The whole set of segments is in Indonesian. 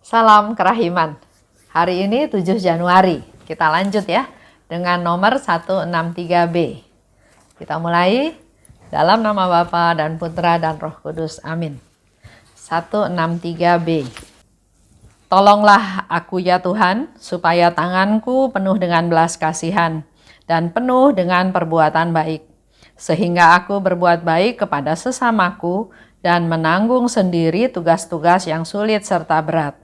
Salam kerahiman. Hari ini 7 Januari. Kita lanjut ya dengan nomor 163B. Kita mulai dalam nama Bapa dan Putra dan Roh Kudus. Amin. 163B. Tolonglah aku ya Tuhan, supaya tanganku penuh dengan belas kasihan dan penuh dengan perbuatan baik, sehingga aku berbuat baik kepada sesamaku dan menanggung sendiri tugas-tugas yang sulit serta berat.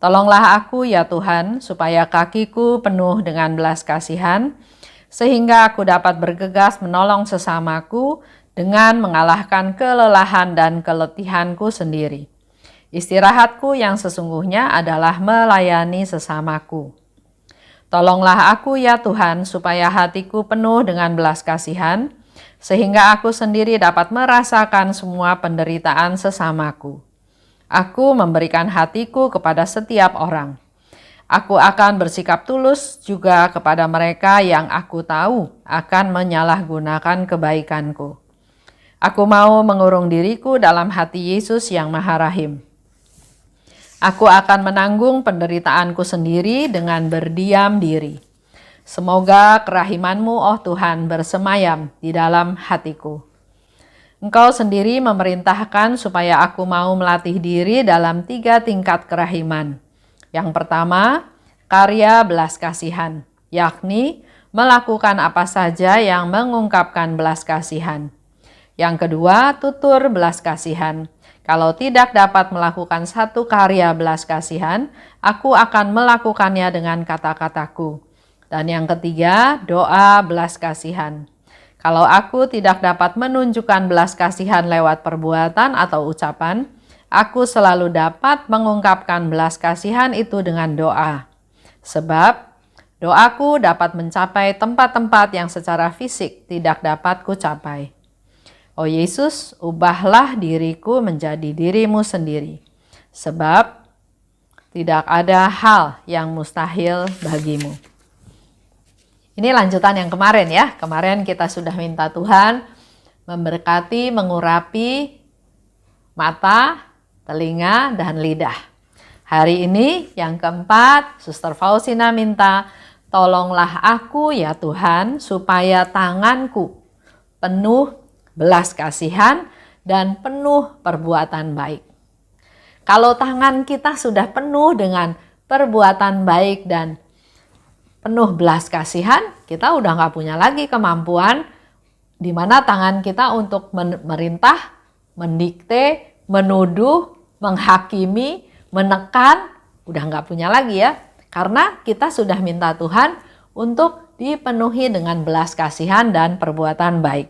Tolonglah aku ya Tuhan, supaya kakiku penuh dengan belas kasihan, sehingga aku dapat bergegas menolong sesamaku dengan mengalahkan kelelahan dan keletihanku sendiri. Istirahatku yang sesungguhnya adalah melayani sesamaku. Tolonglah aku ya Tuhan, supaya hatiku penuh dengan belas kasihan, sehingga aku sendiri dapat merasakan semua penderitaan sesamaku. Aku memberikan hatiku kepada setiap orang. Aku akan bersikap tulus juga kepada mereka yang aku tahu akan menyalahgunakan kebaikanku. Aku mau mengurung diriku dalam hati Yesus yang Maha Rahim. Aku akan menanggung penderitaanku sendiri dengan berdiam diri. Semoga kerahiman-Mu, oh Tuhan, bersemayam di dalam hatiku. Engkau sendiri memerintahkan supaya aku mau melatih diri dalam 3 tingkat kerahiman. Yang pertama, karya belas kasihan, yakni melakukan apa saja yang mengungkapkan belas kasihan. Yang kedua, tutur belas kasihan. Kalau tidak dapat melakukan satu karya belas kasihan, aku akan melakukannya dengan kata-kataku. Dan yang ketiga, doa belas kasihan. Kalau aku tidak dapat menunjukkan belas kasihan lewat perbuatan atau ucapan, aku selalu dapat mengungkapkan belas kasihan itu dengan doa. Sebab doaku dapat mencapai tempat-tempat yang secara fisik tidak dapat kucapai. Oh Yesus, ubahlah diriku menjadi diri-Mu sendiri, sebab tidak ada hal yang mustahil bagi-Mu. Ini lanjutan yang kemarin ya. Kemarin kita sudah minta Tuhan memberkati, mengurapi mata, telinga, dan lidah. Hari ini yang keempat, Suster Faustina minta, tolonglah aku ya Tuhan, supaya tanganku penuh belas kasihan dan penuh perbuatan baik. Kalau tangan kita sudah penuh dengan perbuatan baik dan penuh belas kasihan, kita udah gak punya lagi kemampuan di mana tangan kita untuk merintah, mendikte, menuduh, menghakimi, menekan, udah gak punya lagi ya. Karena kita sudah minta Tuhan untuk dipenuhi dengan belas kasihan dan perbuatan baik.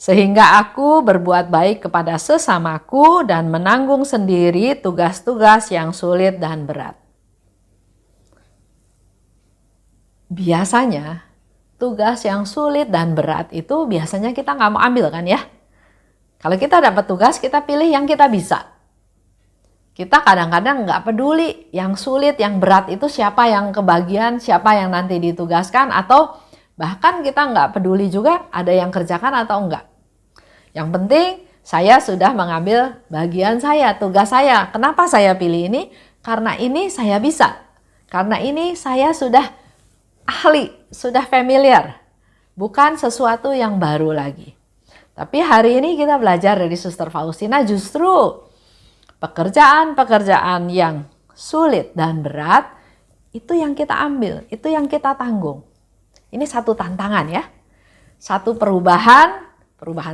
Sehingga aku berbuat baik kepada sesamaku dan menanggung sendiri tugas-tugas yang sulit dan berat. Biasanya tugas yang sulit dan berat itu biasanya kita nggak mau ambil kan ya. Kalau kita dapat tugas, kita pilih yang kita bisa. Kita kadang-kadang nggak peduli yang sulit, yang berat itu siapa yang kebagian, siapa yang nanti ditugaskan, atau bahkan kita nggak peduli juga ada yang kerjakan atau enggak. Yang penting saya sudah mengambil bagian saya, tugas saya. Kenapa saya pilih ini? Karena ini saya bisa. Karena ini saya sudah ahli, sudah familiar. Bukan sesuatu yang baru lagi. Tapi hari ini kita belajar dari Suster Faustina justru pekerjaan-pekerjaan yang sulit dan berat itu yang kita ambil, itu yang kita tanggung. Ini satu tantangan ya. Satu perubahan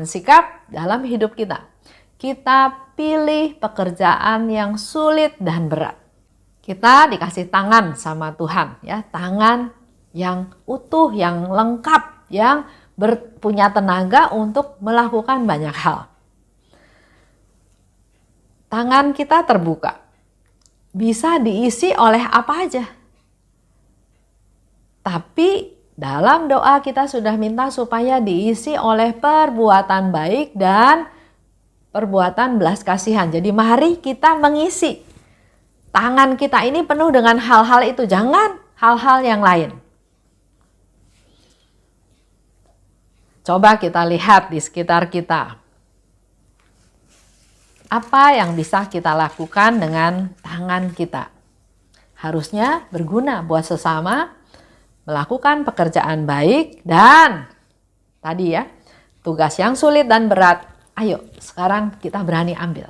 sikap dalam hidup kita. Kita pilih pekerjaan yang sulit dan berat. Kita dikasih tangan sama Tuhan ya, tangan yang utuh, yang lengkap, yang punya tenaga untuk melakukan banyak hal. Tangan kita terbuka. Bisa diisi oleh apa aja. Tapi dalam doa kita sudah minta supaya diisi oleh perbuatan baik dan perbuatan belas kasihan. Jadi mari kita mengisi tangan kita ini penuh dengan hal-hal itu. Jangan hal-hal yang lain. Coba kita lihat di sekitar kita. apa yang bisa kita lakukan dengan tangan kita. Harusnya berguna buat sesama, melakukan pekerjaan baik, dan tadi ya, tugas yang sulit dan berat, ayo sekarang kita berani ambil.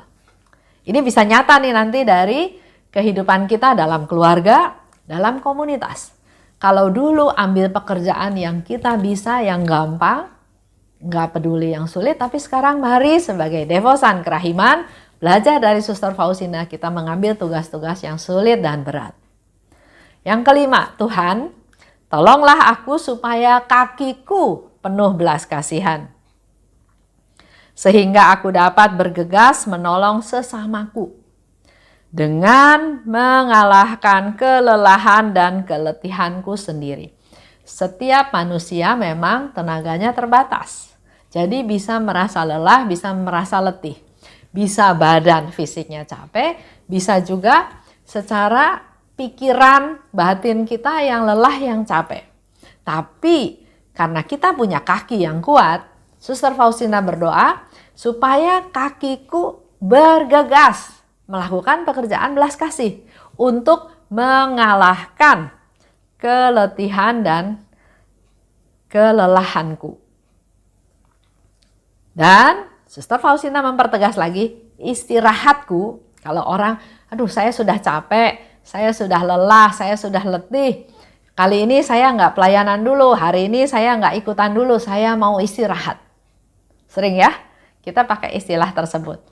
Ini bisa nyata nih nanti dari kehidupan kita dalam keluarga, dalam komunitas. Kalau dulu ambil pekerjaan yang kita bisa, yang gampang, nggak peduli yang sulit, tapi sekarang mari sebagai devosan kerahiman, belajar dari Suster Faustina, kita mengambil tugas-tugas yang sulit dan berat. Yang kelima, Tuhan, tolonglah aku supaya kakiku penuh belas kasihan, sehingga aku dapat bergegas menolong sesamaku dengan mengalahkan kelelahan dan keletihanku sendiri. Setiap manusia memang tenaganya terbatas. Jadi bisa merasa lelah, bisa merasa letih. Bisa badan fisiknya capek, bisa juga secara pikiran batin kita yang lelah, yang capek. Tapi karena kita punya kaki yang kuat, Suster Faustina berdoa supaya kakiku bergegas melakukan pekerjaan belas kasih untuk mengalahkan keletihan dan kelelahanku. Dan Suster Faustina mempertegas lagi, istirahatku, kalau orang, aduh saya sudah capek, saya sudah lelah, saya sudah letih, kali ini saya nggak pelayanan dulu, hari ini saya nggak ikutan dulu, saya mau istirahat. Sering ya kita pakai istilah tersebut.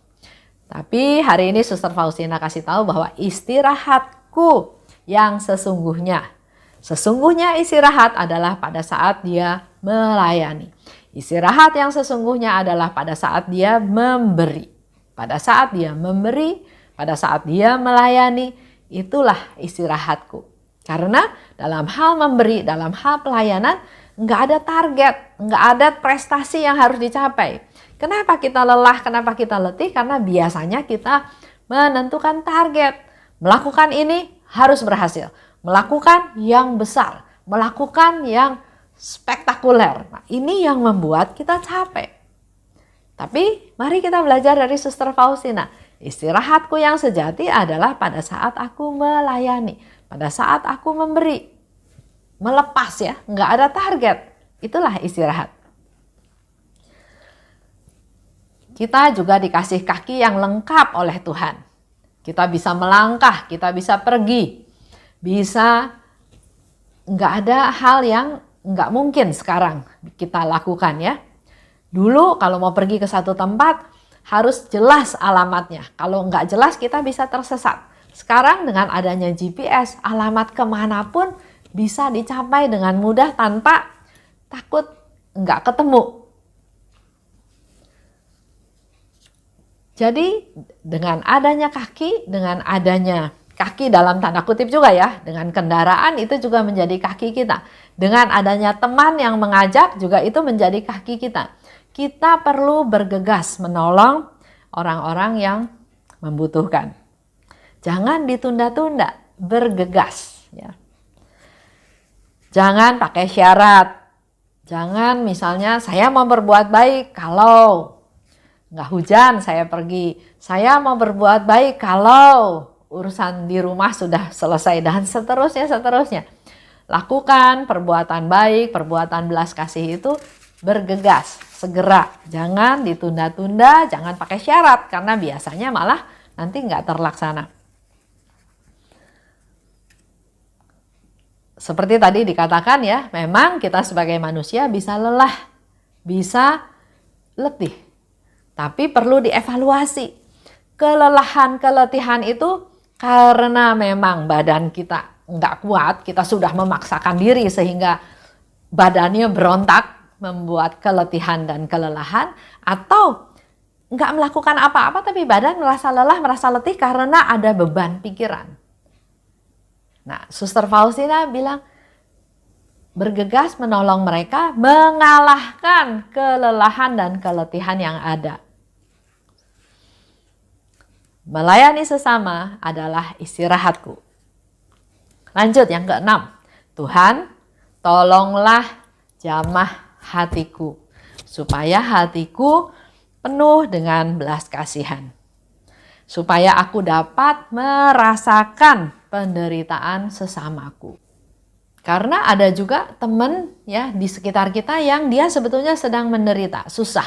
Tapi hari ini Suster Faustina kasih tahu bahwa istirahatku yang sesungguhnya. Sesungguhnya istirahat adalah pada saat dia melayani. Istirahat yang sesungguhnya adalah pada saat dia memberi. Pada saat dia memberi, pada saat dia melayani, itulah istirahatku. Karena dalam hal memberi, dalam hal pelayanan, nggak ada target, nggak ada prestasi yang harus dicapai. Kenapa kita lelah, kenapa kita letih? Karena biasanya kita menentukan target. Melakukan ini harus berhasil. Melakukan yang besar, melakukan yang spektakuler. Nah, ini yang membuat kita capek. Tapi mari kita belajar dari Suster Faustina. Istirahatku yang sejati adalah pada saat aku melayani, pada saat aku memberi. Melepas ya, nggak ada target. Itulah istirahat. Kita juga dikasih kaki yang lengkap oleh Tuhan. Kita bisa melangkah, kita bisa pergi. Nggak ada hal yang nggak mungkin sekarang kita lakukan ya. Dulu kalau mau pergi ke satu tempat harus jelas alamatnya. Kalau nggak jelas kita bisa tersesat. Sekarang dengan adanya GPS, alamat kemanapun bisa dicapai dengan mudah tanpa takut nggak ketemu. Jadi dengan adanya kaki, dengan adanya kaki dalam tanda kutip juga ya, dengan kendaraan itu juga menjadi kaki kita. Dengan adanya teman yang mengajak juga itu menjadi kaki kita. Kita perlu bergegas menolong orang-orang yang membutuhkan. Jangan ditunda-tunda, bergegas ya. Jangan pakai syarat. Jangan misalnya saya mau berbuat baik kalau nggak hujan saya pergi. Saya mau berbuat baik kalau urusan di rumah sudah selesai dan seterusnya. Lakukan perbuatan baik, perbuatan belas kasih itu bergegas, segera. Jangan ditunda-tunda, jangan pakai syarat karena biasanya malah nanti nggak terlaksana. Seperti tadi dikatakan ya, memang kita sebagai manusia bisa lelah, bisa letih. Tapi perlu dievaluasi. Kelelahan, keletihan itu karena memang badan kita nggak kuat, kita sudah memaksakan diri sehingga badannya berontak, membuat keletihan dan kelelahan, atau nggak melakukan apa-apa tapi badan merasa lelah, merasa letih karena ada beban pikiran. Nah, Suster Faustina bilang, bergegas menolong mereka mengalahkan kelelahan dan keletihan yang ada. Melayani sesama adalah istirahatku. Lanjut yang keenam. Tuhan, tolonglah jamah hatiku supaya hatiku penuh dengan belas kasihan. supaya aku dapat merasakan penderitaan sesamaku. Karena ada juga teman ya di sekitar kita yang dia sebetulnya sedang menderita, susah.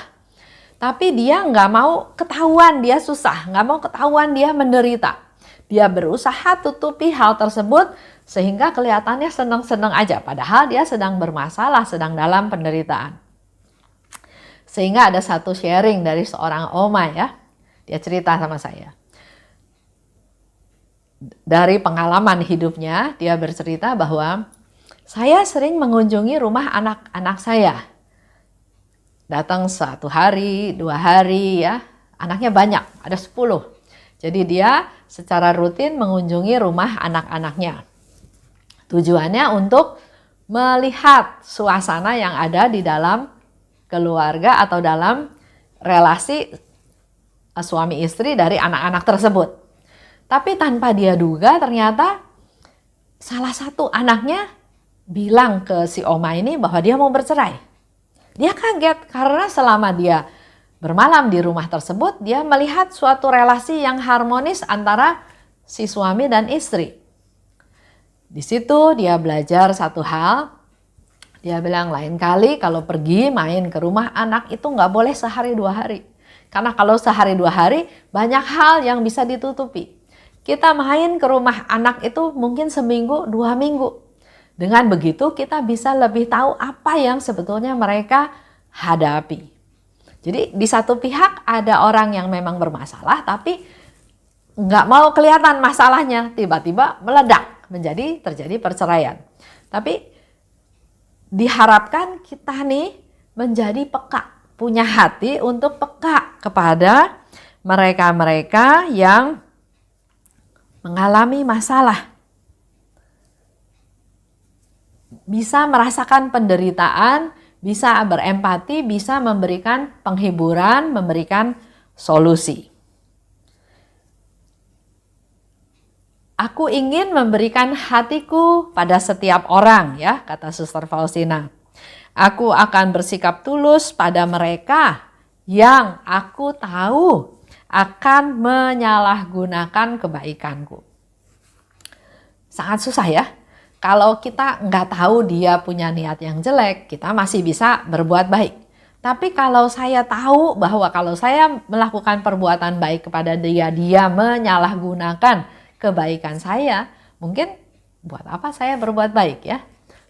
Tapi dia nggak mau ketahuan dia susah, nggak mau ketahuan dia menderita. Dia berusaha tutupi hal tersebut sehingga kelihatannya senang-senang aja. Padahal dia sedang bermasalah, sedang dalam penderitaan. Sehingga ada satu sharing dari seorang oma ya. Dia cerita sama saya. Dari pengalaman hidupnya, dia bercerita bahwa saya sering mengunjungi rumah anak-anak saya. Datang 1 hari, 2 hari ya. Anaknya banyak, ada 10. Jadi dia secara rutin mengunjungi rumah anak-anaknya. Tujuannya untuk melihat suasana yang ada di dalam keluarga atau dalam relasi suami istri dari anak-anak tersebut. Tapi tanpa dia duga ternyata salah satu anaknya bilang ke si oma ini bahwa dia mau bercerai. Dia kaget karena selama dia bermalam di rumah tersebut, dia melihat suatu relasi yang harmonis antara si suami dan istri. Di situ dia belajar satu hal. Dia bilang lain kali kalau pergi main ke rumah anak itu nggak boleh sehari 2 hari. Karena kalau sehari 2 hari banyak hal yang bisa ditutupi. Kita main ke rumah anak itu mungkin seminggu 2 minggu. Dengan begitu kita bisa lebih tahu apa yang sebetulnya mereka hadapi. Jadi di satu pihak ada orang yang memang bermasalah tapi nggak mau kelihatan masalahnya. Tiba-tiba meledak terjadi perceraian. Tapi diharapkan kita nih menjadi peka, punya hati untuk peka kepada mereka-mereka yang mengalami masalah. Bisa merasakan penderitaan, bisa berempati, bisa memberikan penghiburan, memberikan solusi. Aku ingin memberikan hatiku pada setiap orang, ya, kata Suster Faustina. Aku akan bersikap tulus pada mereka yang aku tahu akan menyalahgunakan kebaikanku. Sangat susah ya. Kalau kita nggak tahu dia punya niat yang jelek, kita masih bisa berbuat baik. Tapi kalau saya tahu bahwa kalau saya melakukan perbuatan baik kepada dia menyalahgunakan kebaikan saya, mungkin buat apa saya berbuat baik ya?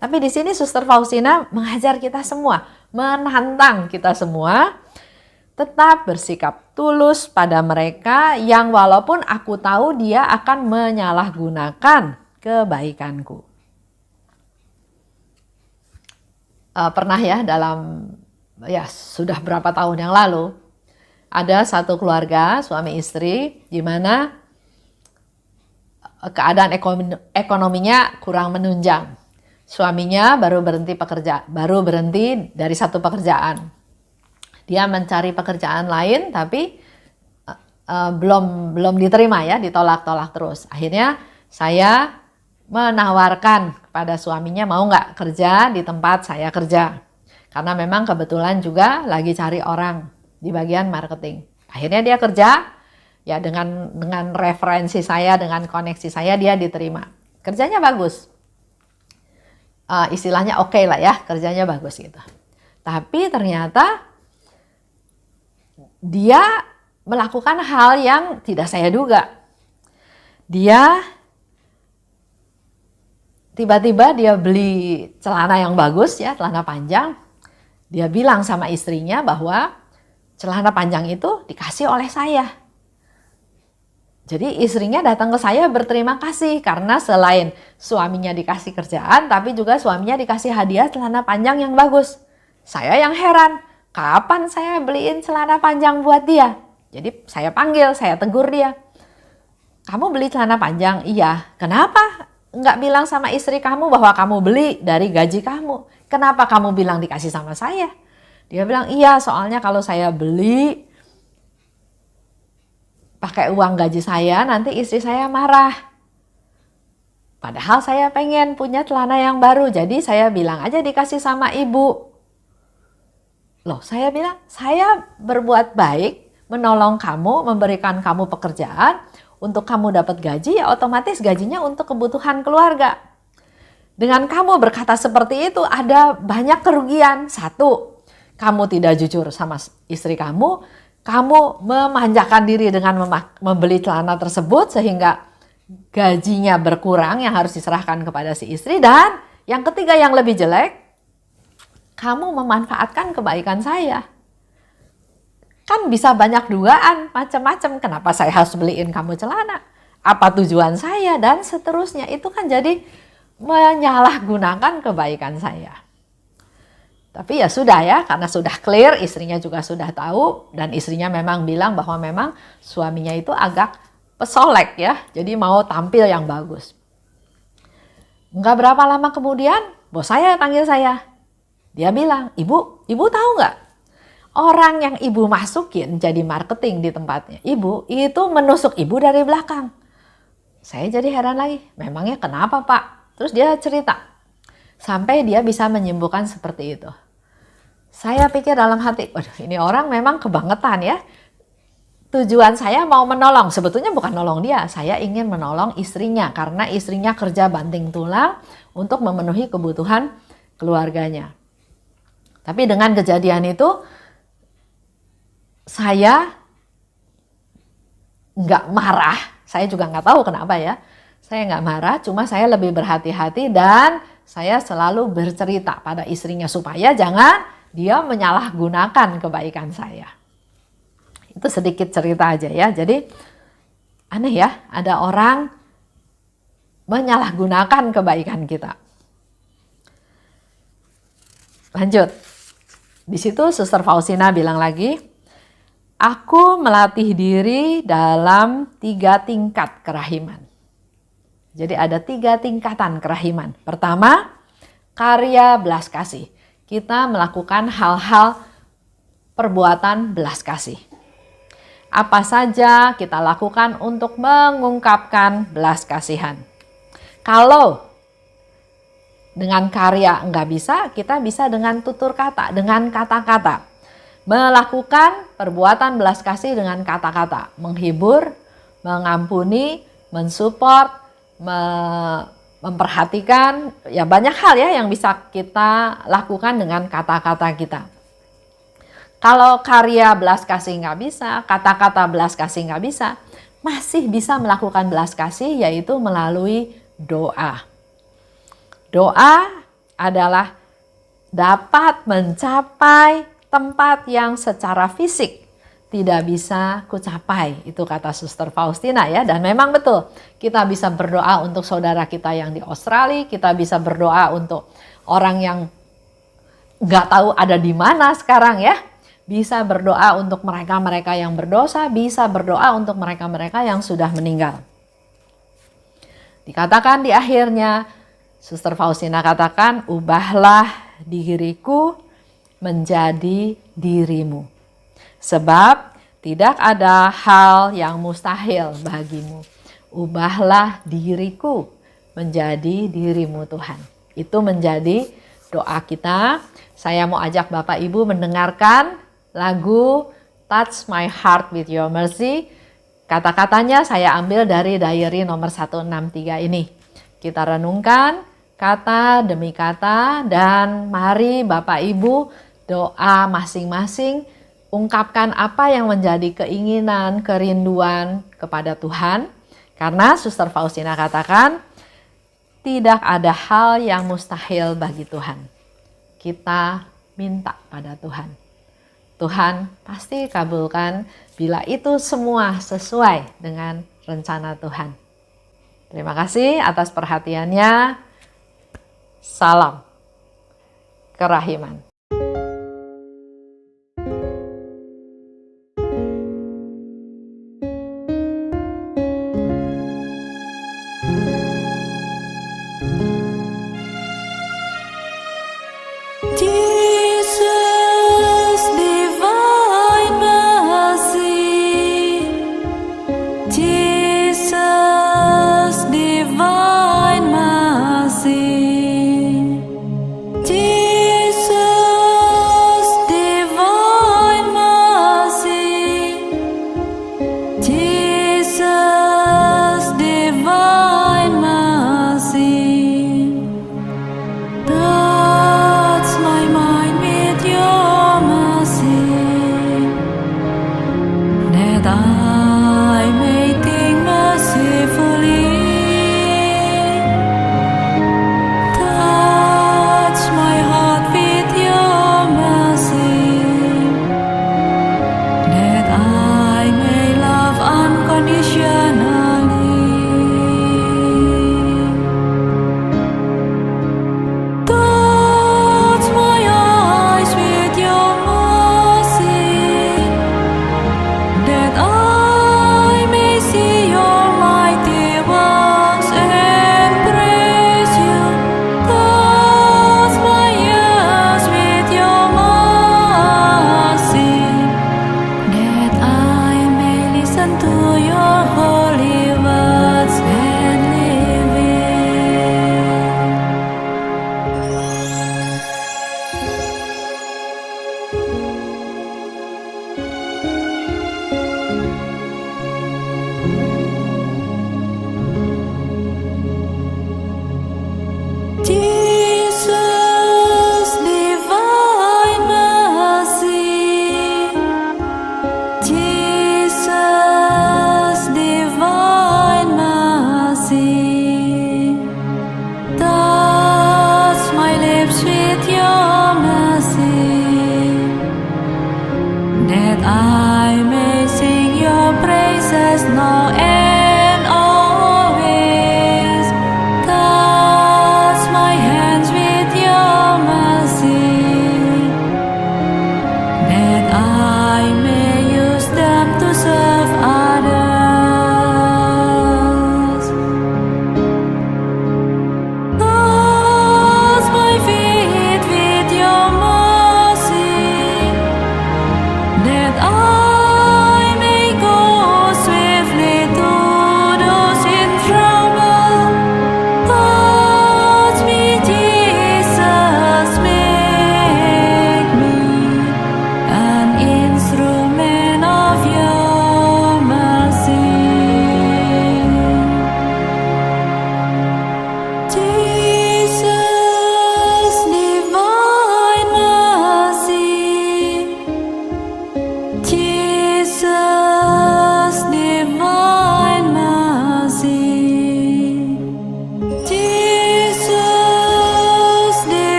Tapi di sini Suster Faustina mengajar kita semua, menantang kita semua tetap bersikap tulus pada mereka yang walaupun aku tahu dia akan menyalahgunakan kebaikanku. Pernah ya sudah berapa tahun yang lalu ada satu keluarga suami istri di mana keadaan ekonominya kurang menunjang. Suaminya baru berhenti dari satu pekerjaan. Dia mencari pekerjaan lain tapi belum diterima ya, ditolak-tolak terus. Akhirnya saya menawarkan kepada suaminya mau nggak kerja di tempat saya kerja. Karena memang kebetulan juga lagi cari orang di bagian marketing. Akhirnya dia kerja, ya dengan referensi saya, dengan koneksi saya dia diterima. Kerjanya bagus. Istilahnya oke lah ya, kerjanya bagus gitu. Tapi ternyata dia melakukan hal yang tidak saya duga. Tiba-tiba dia beli celana yang bagus ya, celana panjang. Dia bilang sama istrinya bahwa celana panjang itu dikasih oleh saya. Jadi istrinya datang ke saya berterima kasih karena selain suaminya dikasih kerjaan, tapi juga suaminya dikasih hadiah celana panjang yang bagus. Saya yang heran, kapan saya beliin celana panjang buat dia? Jadi saya panggil, saya tegur dia. Kamu beli celana panjang? Iya. Kenapa nggak bilang sama istri kamu bahwa kamu beli dari gaji kamu? Kenapa kamu bilang dikasih sama saya? Dia bilang, iya soalnya kalau saya beli pakai uang gaji saya, nanti istri saya marah. Padahal saya pengen punya celana yang baru, jadi saya bilang aja dikasih sama ibu. Loh, saya bilang, saya berbuat baik menolong kamu, memberikan kamu pekerjaan, untuk kamu dapat gaji, ya otomatis gajinya untuk kebutuhan keluarga. Dengan kamu berkata seperti itu, ada banyak kerugian. Satu, kamu tidak jujur sama istri kamu memanjakan diri dengan membeli celana tersebut sehingga gajinya berkurang yang harus diserahkan kepada si istri. Dan yang ketiga yang lebih jelek, kamu memanfaatkan kebaikan saya. Kan bisa banyak dugaan, macam-macam. Kenapa saya harus beliin kamu celana? Apa tujuan saya? Dan seterusnya. Itu kan jadi menyalahgunakan kebaikan saya. Tapi ya sudah ya, karena sudah clear, istrinya juga sudah tahu. Dan istrinya memang bilang bahwa memang suaminya itu agak pesolek ya. Jadi mau tampil yang bagus. Enggak berapa lama kemudian, bos saya panggil saya. Dia bilang, ibu tahu nggak? Orang yang ibu masukin jadi marketing di tempatnya ibu, itu menusuk ibu dari belakang. Saya jadi heran lagi, memangnya kenapa Pak? Terus dia cerita, sampai dia bisa menyembuhkan seperti itu. Saya pikir dalam hati, waduh ini orang memang kebangetan ya. Tujuan saya mau menolong, sebetulnya bukan nolong dia, saya ingin menolong istrinya. Karena istrinya kerja banting tulang untuk memenuhi kebutuhan keluarganya. Tapi dengan kejadian itu, saya nggak marah, saya juga nggak tahu kenapa ya. Saya nggak marah, cuma saya lebih berhati-hati dan saya selalu bercerita pada istrinya supaya jangan dia menyalahgunakan kebaikan saya. Itu sedikit cerita aja ya. Jadi aneh ya, ada orang menyalahgunakan kebaikan kita. Lanjut. Di situ Suster Faustina bilang lagi, aku melatih diri dalam 3 tingkat kerahiman. Jadi ada 3 tingkatan kerahiman. Pertama, karya belas kasih. Kita melakukan hal-hal perbuatan belas kasih. Apa saja kita lakukan untuk mengungkapkan belas kasihan. Kalau dengan karya enggak bisa, kita bisa dengan tutur kata, dengan kata-kata. Melakukan perbuatan belas kasih dengan kata-kata, menghibur, mengampuni, mensupport, memperhatikan, ya banyak hal ya yang bisa kita lakukan dengan kata-kata kita. Kalau karya belas kasih nggak bisa, kata-kata belas kasih nggak bisa, masih bisa melakukan belas kasih yaitu melalui doa. Doa adalah dapat mencapai tempat yang secara fisik tidak bisa kucapai, itu kata Suster Faustina ya. Dan memang betul, kita bisa berdoa untuk saudara kita yang di Australia, kita bisa berdoa untuk orang yang nggak tahu ada di mana sekarang ya. Bisa berdoa untuk mereka-mereka yang berdosa, bisa berdoa untuk mereka-mereka yang sudah meninggal. Dikatakan di akhirnya, Suster Faustina katakan, ubahlah diriku menjadi dirimu. Sebab tidak ada hal yang mustahil bagimu. Ubahlah diriku menjadi dirimu Tuhan. Itu menjadi doa kita. Saya mau ajak Bapak Ibu mendengarkan lagu Touch My Heart With Your Mercy. Kata-katanya saya ambil dari diary nomor 163 ini. Kita renungkan kata demi kata dan mari Bapak Ibu doa masing-masing, ungkapkan apa yang menjadi keinginan, kerinduan kepada Tuhan. Karena Suster Faustina katakan, tidak ada hal yang mustahil bagi Tuhan. Kita minta pada Tuhan. Tuhan pasti kabulkan bila itu semua sesuai dengan rencana Tuhan. Terima kasih atas perhatiannya. Salam kerahiman.